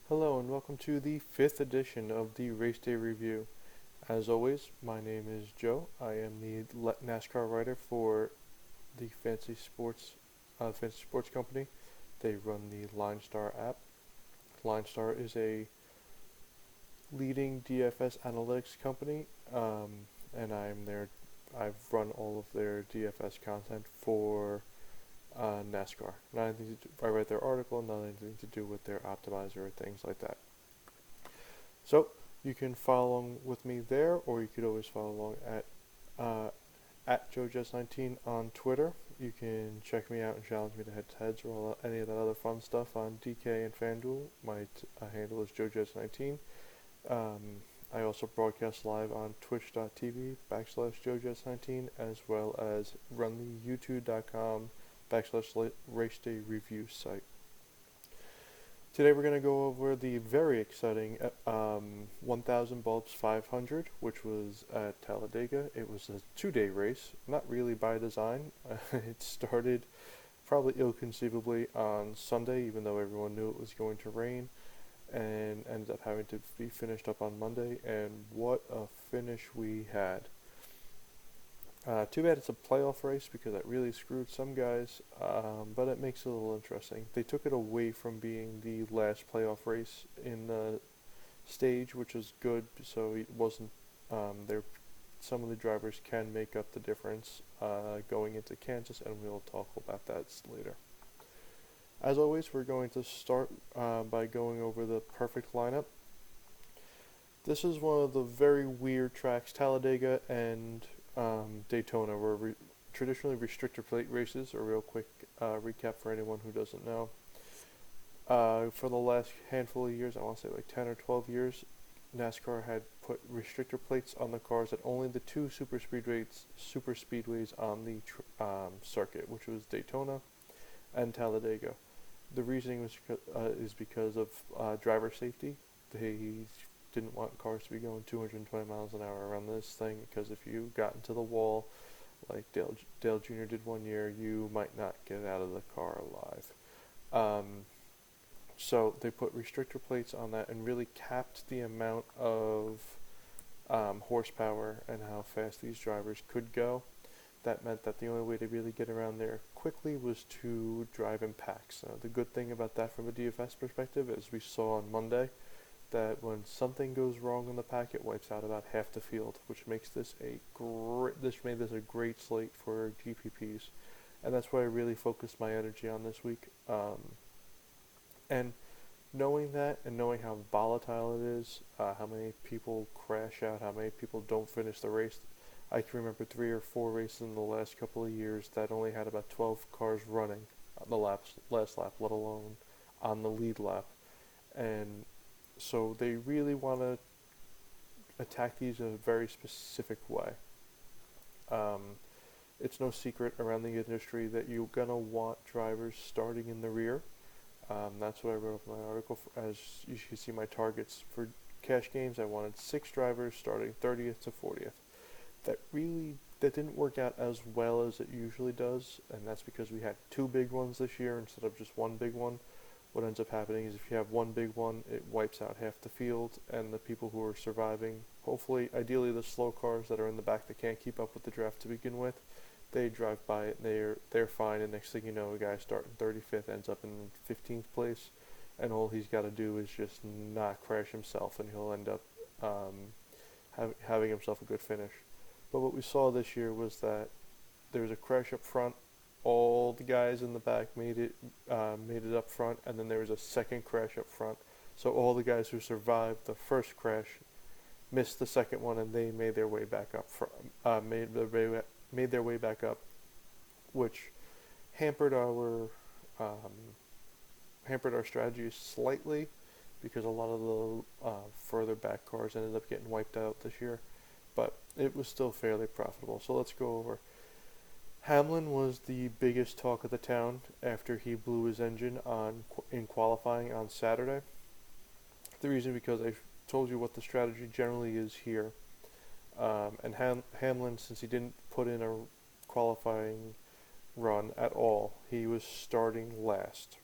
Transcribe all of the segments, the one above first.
Hello and welcome to the 5th edition of the Raceday Review. As always, my name is Joe. I am the NASCAR writer for the Fantasy Sports Company. They run the Line Star app. Line Star is a leading DFS analytics company, and I've run all of their DFS content for NASCAR. Not anything I write their article, not anything to do with their optimizer or things like that. So you can follow along with me there, or you could always follow along uh, at JoeJess19 on Twitter. You can check me out and challenge me to head-to-heads or any of that other fun stuff on DK and FanDuel. My handle is JoeJess19. I also broadcast live on twitch.tv/JoeJess19 as well as run the youtube.com/raceday review site. Today we're going to go over the very exciting 1000 Bulbs 500, which was at Talladega. It was a 2-day race, not really by design. It started probably ill-conceivably on Sunday, even though everyone knew it was going to rain, and ended up having to be finished up on Monday, and what a finish we had. Too bad it's a playoff race because that really screwed some guys, but it makes it a little interesting. They took it away from being the last playoff race in the stage, which is good, so it wasn't there. Some of the drivers can make up the difference going into Kansas, and we'll talk about that later. As always, we're going to start by going over the perfect lineup. This is one of the very weird tracks. Talladega and Daytona were traditionally restrictor plate races. A real quick recap for anyone who doesn't know. For the last handful of years, I want to say like 10 or 12 years, NASCAR had put restrictor plates on the cars at only the two super speedways on the circuit, which was Daytona and Talladega. The reasoning is because of driver safety. They didn't want cars to be going 220 miles an hour around this thing, because if you got into the wall, like Dale Jr. did one year, you might not get out of the car alive. So they put restrictor plates on that and really capped the amount of horsepower and how fast these drivers could go. That meant that the only way to really get around there quickly was to drive in packs. The good thing about that from a DFS perspective, as we saw on Monday, that when something goes wrong in the pack, it wipes out about half the field, which makes this made this a great slate for GPPs, and that's why I really focused my energy on this week. And knowing that, and knowing how volatile it is, how many people crash out, how many people don't finish the race, I can remember 3 or 4 races in the last couple of years that only had about 12 cars running on the last lap, let alone on the lead lap, and so they really want to attack these in a very specific way. It's no secret around the industry that you're going to want drivers starting in the rear. That's what I wrote up in my article. As you can see, my targets for cash games, I wanted 6 drivers starting 30th to 40th. That didn't work out as well as it usually does, and that's because we had 2 big ones this year instead of just 1 big one. What ends up happening is if you have 1 big one, it wipes out half the field, and the people who are surviving, ideally the slow cars that are in the back that can't keep up with the draft to begin with, they drive by it and they're fine, and next thing you know, a guy starting 35th ends up in 15th place, and all he's got to do is just not crash himself, and he'll end up having himself a good finish. But what we saw this year was that there was a crash up front. All the guys in the back made it up front, and then there was a second crash up front. So all the guys who survived the first crash missed the second one, and they made their way back up. Made their way back up, which hampered our strategy slightly, because a lot of the further back cars ended up getting wiped out this year. But it was still fairly profitable. So let's go over. Hamlin was the biggest talk of the town after he blew his engine in qualifying on Saturday. The reason because I told you what the strategy generally is here, and Hamlin, since he didn't put in a qualifying run at all, he was starting last.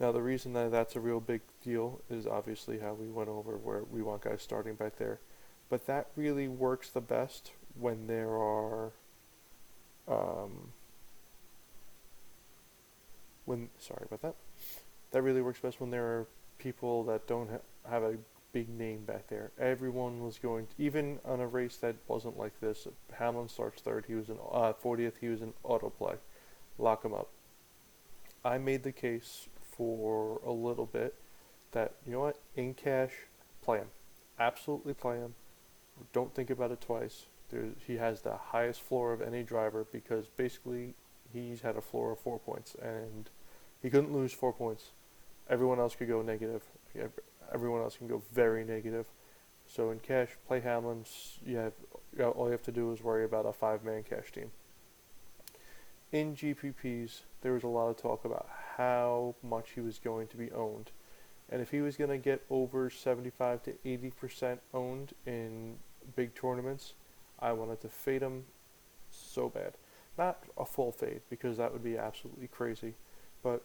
Now, the reason that that's a real big deal is obviously how we went over where we want guys starting back there. But that really works the best when there are, um, sorry about that. That really works best when there are people that don't have a big name back there. Everyone was going to, even on a race that wasn't like this. Hamlin starts third. He was in 40th. He was in autoplay. Lock him up. I made the case for a little bit that, you know what, in cash, play him. Absolutely play him. Don't think about it twice. He has the highest floor of any driver because basically he's had a floor of 4 points and he couldn't lose 4 points. Everyone else could go negative. Everyone else can go very negative. So in cash, play Hamlin. All you have to do is worry about a 5-man cash team. In GPPs, there was a lot of talk about how much he was going to be owned. And if he was going to get over 75 to 80% owned in big tournaments, I wanted to fade him so bad. Not a full fade, because that would be absolutely crazy. But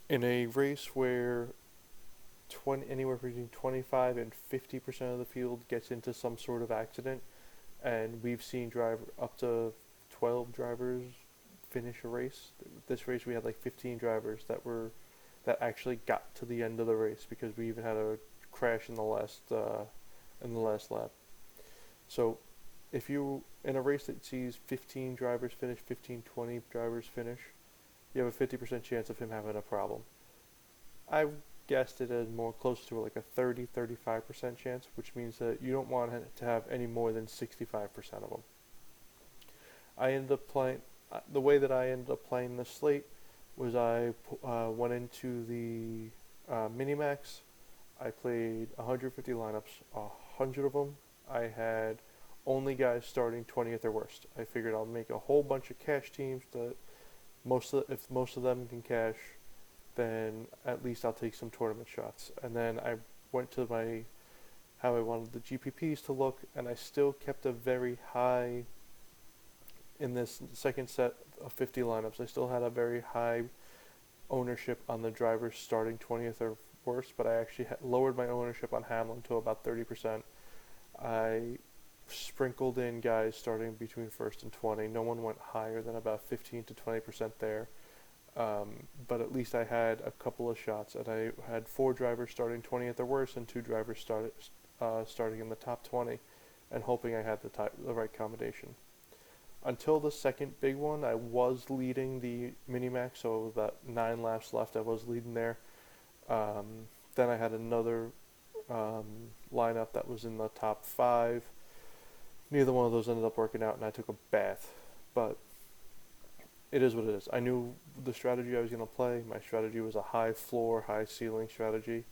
in a race where anywhere between 25 and 50% of the field gets into some sort of accident, and we've seen up to 12 drivers finish a race. This race we had like 15 drivers that actually got to the end of the race because we even had a crash in the last lap. So if you in a race that sees 15 drivers finish, 15, 20 drivers finish, you have a 50% chance of him having a problem. I guessed it as more close to like a 30-35% chance, which means that you don't want to have any more than 65% of them. I ended up playing the way that I ended up playing the slate was I went into the Minimax. I played 150 lineups, 100 of them. I had only guys starting 20th or worst. I figured I'll make a whole bunch of cash teams that if most of them can cash, then at least I'll take some tournament shots. And then I went to how I wanted the GPPs to look, and I still kept a very high, in this second set of 50 lineups, I still had a very high ownership on the drivers starting 20th or worse, but I actually lowered my ownership on Hamlin to about 30%. I sprinkled in guys starting between first and 20. No one went higher than about 15 to 20% there. But at least I had a couple of shots, and I had 4 drivers starting 20th or worse, and 2 drivers starting in the top 20, and hoping I had the right combination. Until the second big one, I was leading the Minimax, so with about 9 laps left, I was leading there. Then I had another lineup that was in the top 5. Neither one of those ended up working out, and I took a bath. But it is what it is. I knew the strategy I was going to play. My strategy was a high floor, high ceiling strategy.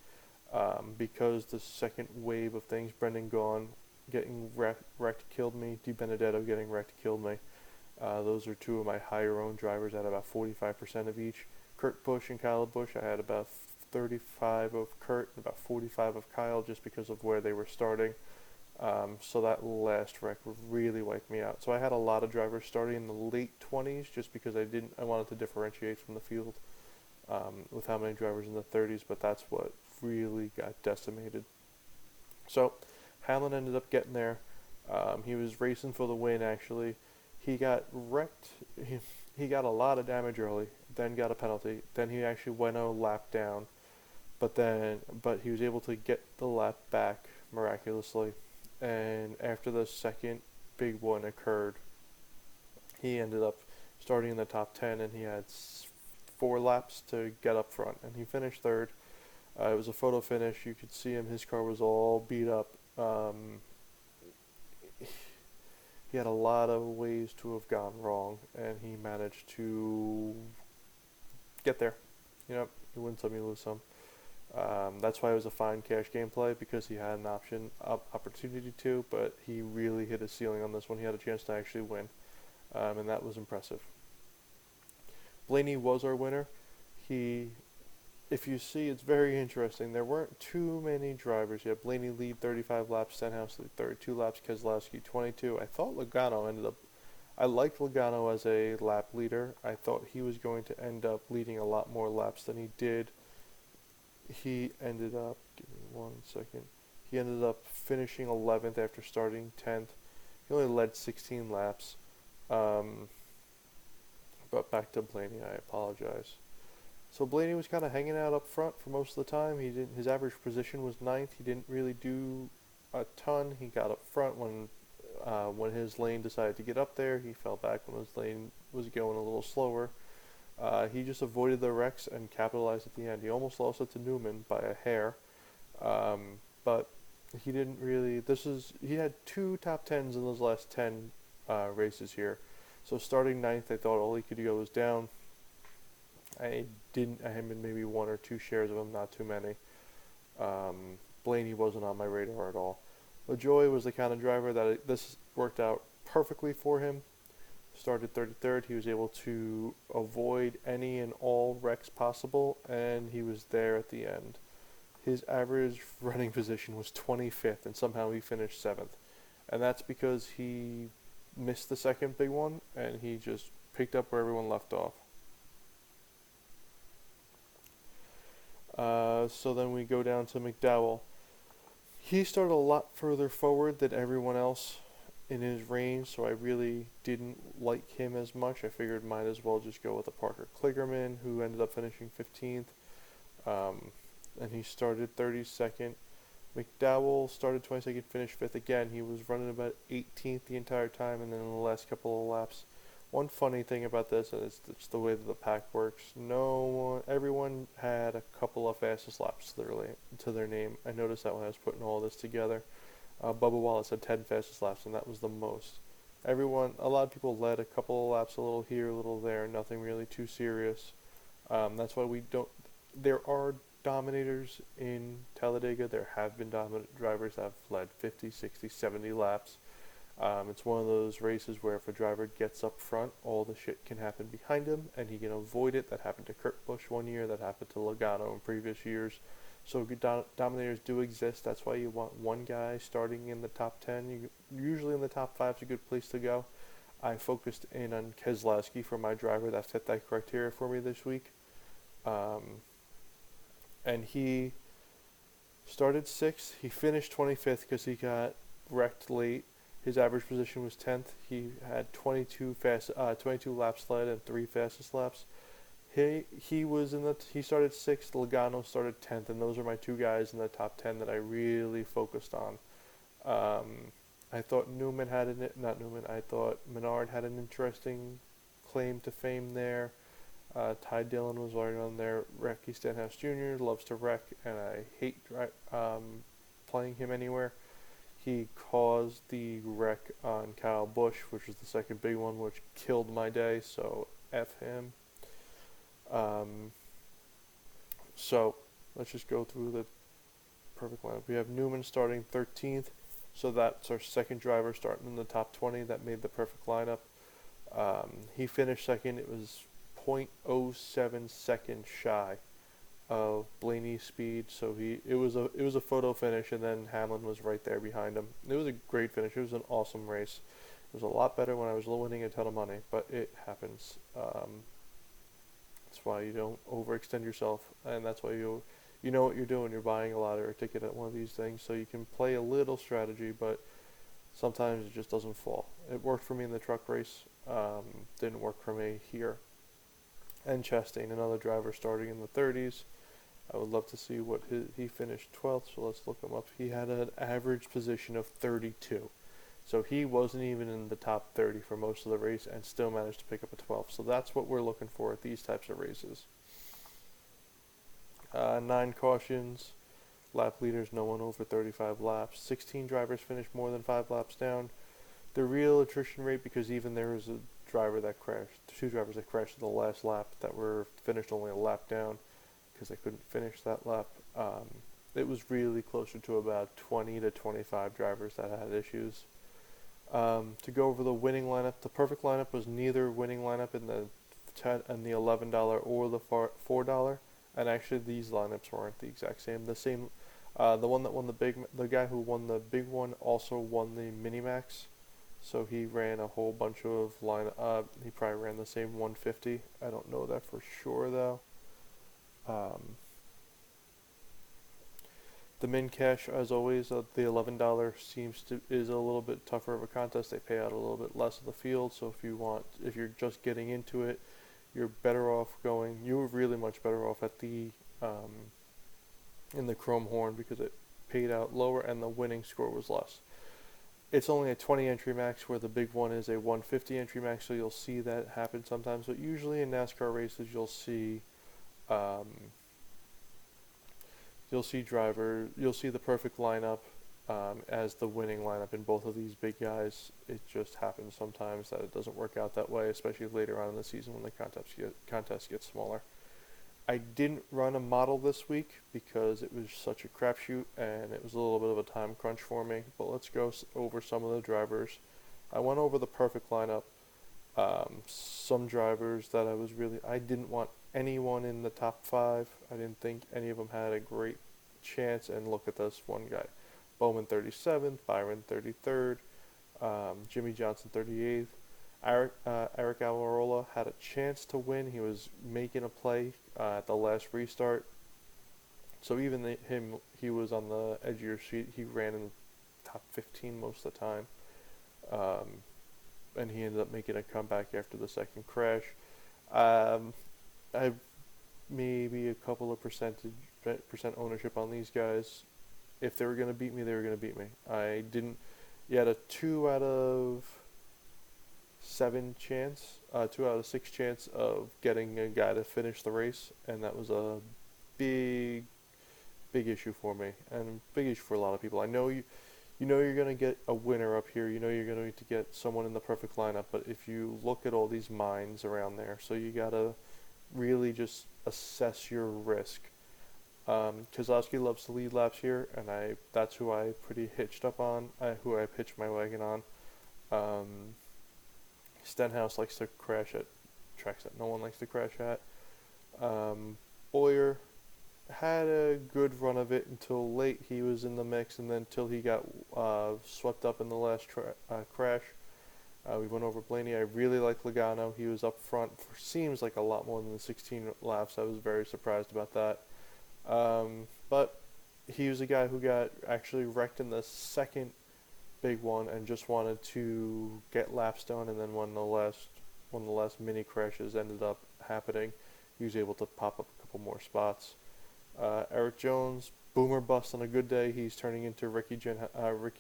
Because the second wave of things, Brendan Gaughan getting wrecked killed me, Di Benedetto getting wrecked killed me. Those are 2 of my higher owned drivers at about 45% of each. Kurt Busch and Kyle Busch, I had about 35 of Kurt and about 45 of Kyle just because of where they were starting. So that last wreck really wiped me out. So I had a lot of drivers starting in the late 20s just because I wanted to differentiate from the field with how many drivers in the 30s, but that's what really got decimated. So Hamlin ended up getting there. He was racing for the win, actually. He got wrecked. He got a lot of damage early, then got a penalty. Then he actually went a lap down, but he was able to get the lap back miraculously. And after the second big one occurred, he ended up starting in the top 10, and he had 4 laps to get up front, and he finished third. It was a photo finish. You could see him. His car was all beat up. He had a lot of ways to have gone wrong, and he managed to get there. You know, you win some, you lose some. That's why it was a fine cash gameplay, because he had an opportunity to, but he really hit a ceiling on this one. He had a chance to actually win, and that was impressive. Blaney was our winner. If you see, it's very interesting. There weren't too many drivers yet. Blaney lead 35 laps, Stenhouse lead 32 laps, Keselowski 22. I thought Logano ended up I liked Logano as a lap leader. I thought he was going to end up leading a lot more laps than he did. He ended up, give me 1 second, he ended up finishing 11th after starting 10th. He only led 16 laps. Um, but back to Blaney, I apologize. So Blaney was kind of hanging out up front for most of the time. He didn't. His average position was ninth. He didn't really do a ton. He got up front when his lane decided to get up there. He fell back when his lane was going a little slower. He just avoided the wrecks and capitalized at the end. He almost lost it to Newman by a hair, but he didn't really. He had two top tens in those last 10 races here. So starting ninth, I thought all he could go was down. I had maybe one or two shares of him, not too many. Blaney wasn't on my radar at all. LaJoy was the kind of driver that this worked out perfectly for him. Started 33rd. He was able to avoid any and all wrecks possible, and he was there at the end. His average running position was 25th, and somehow he finished 7th. And that's because he missed the second big one, and he just picked up where everyone left off. So then we go down to McDowell. He started a lot further forward than everyone else in his range, so I really didn't like him as much. I figured might as well just go with a Parker Kligerman, who ended up finishing 15th, and he started 32nd. McDowell started 22nd, finished 5th again. He was running about 18th the entire time, and then in the last couple of laps. One funny thing about this, and it's the way that the pack works. Everyone had a couple of fastest laps to their name. I noticed that when I was putting all this together. Bubba Wallace had 10 fastest laps, and that was the most. A lot of people led a couple of laps, a little here, a little there, nothing really too serious. That's why there are dominators in Talladega. There have been dominant drivers that have led 50, 60, 70 laps. It's one of those races where if a driver gets up front, all the shit can happen behind him, and he can avoid it. That happened to Kurt Busch one year. That happened to Logano in previous years. So good dominators do exist. That's why you want one guy starting in the top 10. Usually in the top 5 is a good place to go. I focused in on Keselowski for my driver that fit that criteria for me this week. And he started 6th. He finished 25th because he got wrecked late. His average position was 10th. He had 22 laps led and 3 fastest laps. He started 6th. Logano started 10th, and those are my two guys in the top 10 that I really focused on. I thought I thought Menard had an interesting claim to fame there. Ty Dillon was already on there. Ricky Stenhouse Jr. loves to wreck, and I hate playing him anywhere. He caused the wreck on Kyle Busch, which was the second big one, which killed my day, so F him. So let's just go through the perfect lineup. We have Newman starting 13th, so that's our second driver starting in the top 20 that made the perfect lineup. He finished second. It was 0.07 seconds shy of Blaney's speed, so it was a photo finish, and then Hamlin was right there behind him. It was a great finish. It was an awesome race. It was a lot better when I was winning a ton of money, but it happens. That's why you don't overextend yourself, and that's why you know what you're doing. You're buying a lottery ticket at one of these things, so you can play a little strategy, but sometimes it just doesn't fall. It worked for me in the truck race. Didn't work for me here. And Chastain, another driver starting in the 30s. I would love to see what he finished 12th, so let's look him up. He had an average position of 32. So he wasn't even in the top 30 for most of the race and still managed to pick up a 12th. So that's what we're looking for at these types of races. 9 cautions. Lap leaders, no one over 35 laps. 16 drivers finished more than 5 laps down. The real attrition rate, because even there was a driver that crashed, 2 drivers that crashed at the last lap that were finished only a lap down because they couldn't finish that lap. It was really closer to about 20 to 25 drivers that had issues. To go over the winning lineup, the perfect lineup was neither winning lineup in the $11 or the $4, and actually these lineups weren't the exact same. The one that won the guy who won the big one also won the Minimax. So he ran a whole bunch of he probably ran the same 150. I don't know that for sure though. Um, the min cash, as always, the $11 is a little bit tougher of a contest. They pay out a little bit less of the field. So if you're just getting into it, you're better off going. You were really much better off at the in the Chrome Horn because it paid out lower and the winning score was less. It's only a 20 entry max where the big one is a 150 entry max, so you'll see that happen sometimes. But usually in NASCAR races, um, you'll see the perfect lineup as the winning lineup in both of these big guys. It just happens sometimes that it doesn't work out that way, especially later on in the season when the contests get smaller. I didn't run a model this week because it was such a crapshoot and it was a little bit of a time crunch for me. But let's go over some of the drivers. I went over the perfect lineup. Some drivers that I didn't want anyone in the top five. I didn't think any of them had a great chance. And look at this one guy. Bowman 37th, Byron 33rd, Jimmy Johnson 38th. Eric Almirola had a chance to win. He was making a play at the last restart. So even he was on the edge of your seat. He ran in the top 15 most of the time. And he ended up making a comeback after the second crash. I maybe a couple of percent ownership on these guys. If they were going to beat me, they were going to beat me. I didn't. You had a 2 out of 6 chance of getting a guy to finish the race, and that was a big issue for me, and big issue for a lot of people. I know you're going to get a winner up here. You know you're going to get someone in the perfect lineup, but if you look at all these mines around there, so you got to really just assess your risk. Kozlowski loves to lead laps here, and that's who I pretty hitched up on, who I pitched my wagon on. Stenhouse likes to crash at tracks that no one likes to crash at. Boyer had a good run of it until late. He was in the mix, and then until he got swept up in the last crash. We went over Blaney. I really like Logano. He was up front for seems like a lot more than the 16 laps. I was very surprised about that. But he was a guy who got actually wrecked in the second big one and just wanted to get laps done, and then when the last mini crashes ended up happening, he was able to pop up a couple more spots. Eric Jones, boomer bust on a good day. He's turning into Ricky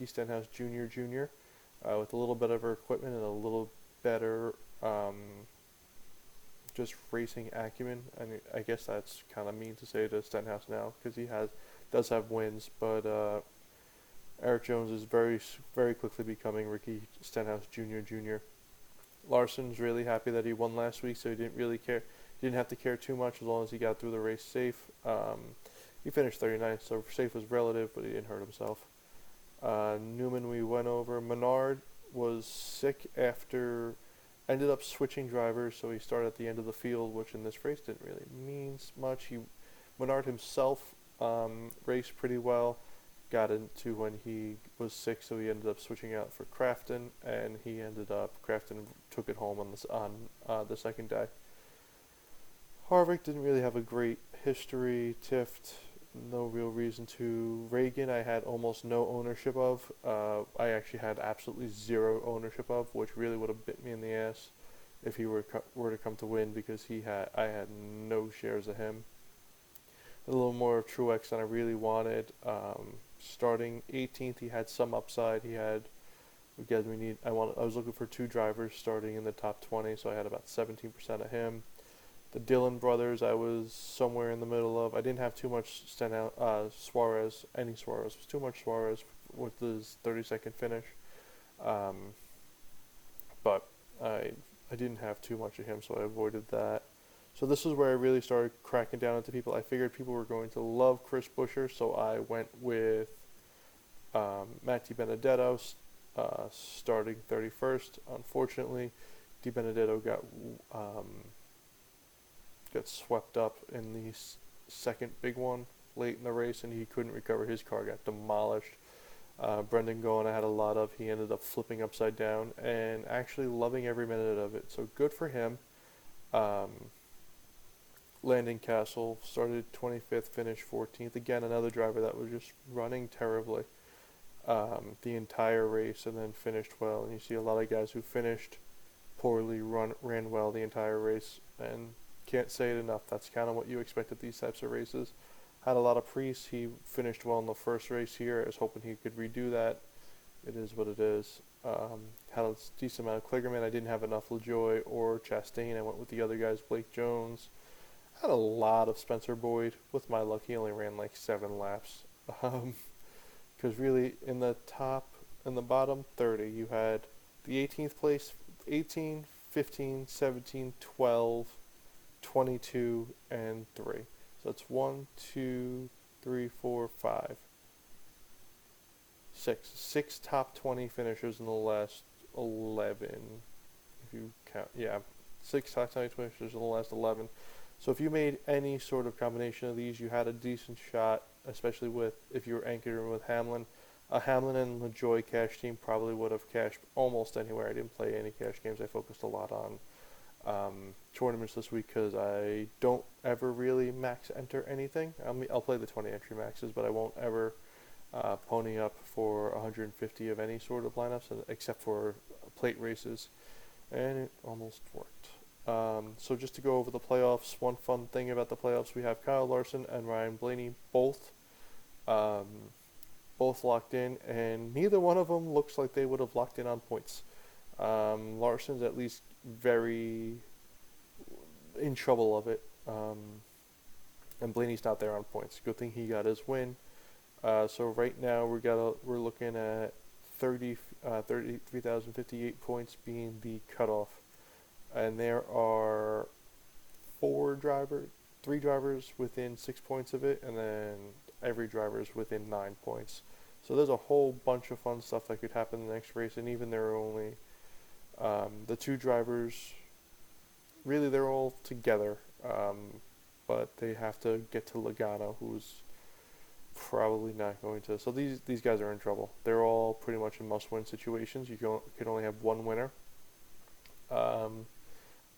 Stenhouse Jr. With a little better equipment and a little better just racing acumen. And I guess that's kind of mean to say to Stenhouse now because he does have wins, but Eric Jones is very, very quickly becoming Ricky Stenhouse Jr. Larson's really happy that he won last week, so he didn't really care. He didn't have to care too much as long as he got through the race safe. He finished 39th, so safe was relative, but he didn't hurt himself. Newman we went over. Menard was sick ended up switching drivers, so he started at the end of the field, which in this race didn't really mean much. Menard himself raced pretty well. Got into when he was sick, so he ended up switching out for Crafton, and Crafton took it home on the second day. Harvick didn't really have a great history. Tift, no real reason to. Reagan, I had almost no ownership of. I actually had absolutely zero ownership of, which really would have bit me in the ass if he were to come to win because I had no shares of him. A little more of Truex than I really wanted. Starting 18th, he had some upside. I was looking for 2 drivers starting in the top 20, so I had about 17% of him. The Dillon brothers, I was somewhere in the middle of. I didn't have too much Suarez. It was too much Suarez with his 30-second finish. But I didn't have too much of him, so I avoided that. So this is where I really started cracking down into people. I figured people were going to love Chris Buescher, so I went with Matt DiBenedetto starting 31st. Unfortunately, DiBenedetto got swept up in the second big one late in the race, and he couldn't recover. His car got demolished. Brendan Gaughan I had a lot of. He ended up flipping upside down and actually loving every minute of it. So good for him. Um, Landon Castle started 25th, finished 14th. Again, another driver that was just running terribly the entire race and then finished well. And you see a lot of guys who finished poorly ran well the entire race, and can't say it enough. That's kind of what you expect at these types of races. Had a lot of Priest. He finished well in the first race here. I was hoping he could redo that. It is what it is. Had a decent amount of Kligerman. I didn't have enough LaJoy or Chastain. I went with the other guys, Blake Jones. Had a lot of Spencer Boyd. With my luck, he only ran like 7 laps. Because really, in the bottom 30, you had the 18th place, 18, 15, 17, 12, 22, and 3. So it's 1, 2, 3, 4, 5, 6. 6 top 20 finishers in the last 11. If you count, yeah, 6 top 20 finishers in the last 11. So if you made any sort of combination of these, you had a decent shot, especially if you were anchored with Hamlin. A Hamlin and LaJoy cash team probably would have cashed almost anywhere. I didn't play any cash games. I focused a lot on tournaments this week because I don't ever really max enter anything. I'll play the 20 entry maxes, but I won't ever pony up for 150 of any sort of lineups except for plate races, and it almost worked. So just to go over the playoffs, one fun thing about the playoffs, we have Kyle Larson and Ryan Blaney both locked in, and neither one of them looks like they would have locked in on points. Larson's at least very in trouble of it, and Blaney's not there on points. Good thing he got his win. So right now we're looking at 33,058 points being the cutoff. And there are 3 drivers within 6 points of it, and then every driver is within 9 points. So there's a whole bunch of fun stuff that could happen in the next race, and even there are only the 2 drivers. Really, they're all together, but they have to get to Logano, who's probably not going to. So these guys are in trouble. They're all pretty much in must-win situations. You can only have one winner.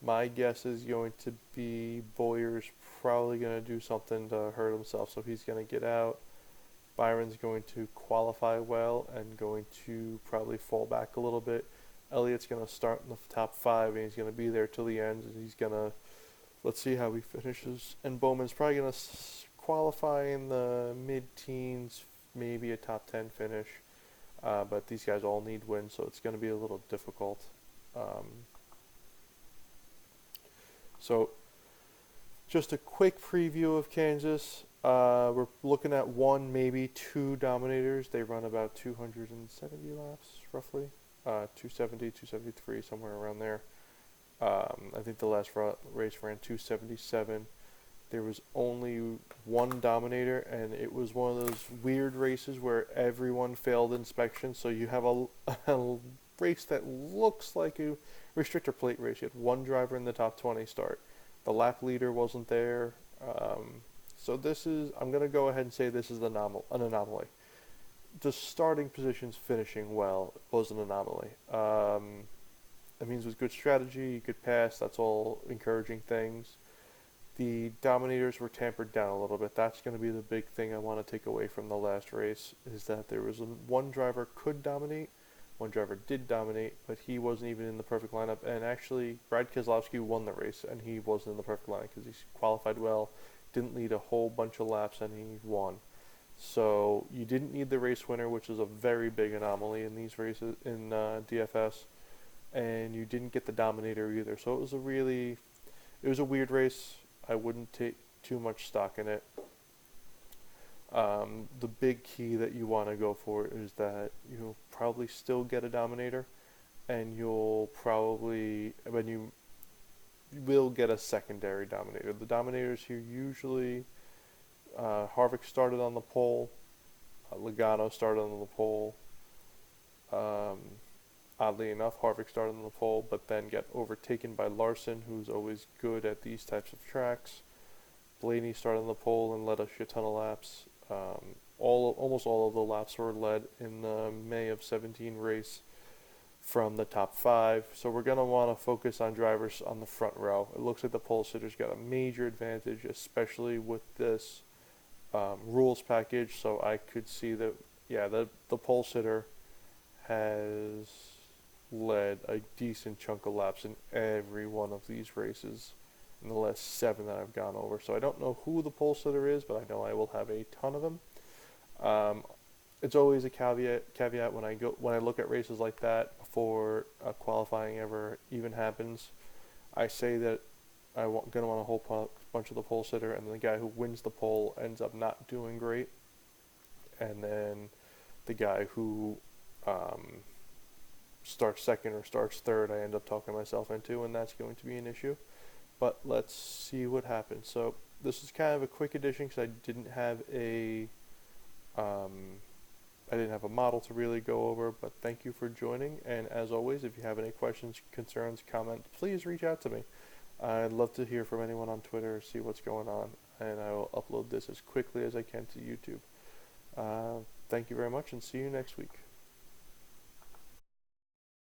My guess is going to be Bowyer's probably going to do something to hurt himself, so he's going to get out. Byron's going to qualify well and going to probably fall back a little bit. Elliott's going to start in the top 5, and he's going to be there till the end, and he's going to, let's see how he finishes. And Bowman's probably going to qualify in the mid-teens, maybe a top 10 finish. But these guys all need wins, so it's going to be a little difficult. So just a quick preview of Kansas. We're looking at 1, maybe 2 dominators. They run about 270 laps, roughly. 270, 273, somewhere around there. I think the last race ran 277. There was only 1 dominator, and it was one of those weird races where everyone failed inspection. So you have a race that looks like a restrictor plate race. You had 1 driver in the top 20 start. The lap leader wasn't there. So I'm going to go ahead and say this is an anomaly. The starting positions finishing well was an anomaly. That means with good strategy, you could pass. That's all encouraging things. The dominators were tampered down a little bit. That's going to be the big thing I want to take away from the last race, is that there was 1 driver could dominate. 1 driver did dominate, but he wasn't even in the perfect lineup. And actually, Brad Keselowski won the race, and he wasn't in the perfect lineup because he qualified well, didn't lead a whole bunch of laps, and he won. So you didn't need the race winner, which is a very big anomaly in these races in DFS, and you didn't get the dominator either. So it was a weird race. I wouldn't take too much stock in it. The big key that you want to go for is that you'll probably still get a dominator, and you will get a secondary dominator. The dominators here usually, Harvick started on the pole, Logano started on the pole. Oddly enough, Harvick started on the pole, but then got overtaken by Larson, who's always good at these types of tracks. Blaney started on the pole and led a shit ton of laps. almost all of the laps were led in the May of 17 race from the top 5. So we're going to want to focus on drivers on the front row. It looks like the pole sitters got a major advantage, especially with this rules package. So I could see that, yeah, the pole sitter has led a decent chunk of laps in every one of these races in the last 7 that I've gone over. So I don't know who the pole sitter is, but I know I will have a ton of them. It's always a caveat when I look at races like that before qualifying ever even happens. I say that I'm gonna want a whole bunch of the pole sitter, and the guy who wins the pole ends up not doing great, and then the guy who starts second or starts third, I end up talking myself into, and that's going to be an issue. But let's see what happens. So this is kind of a quick edition because I didn't have a model to really go over, but thank you for joining. And as always, if you have any questions, concerns, comments, please reach out to me. I'd love to hear from anyone on Twitter, see what's going on, and I will upload this as quickly as I can to YouTube. Thank you very much, and see you next week.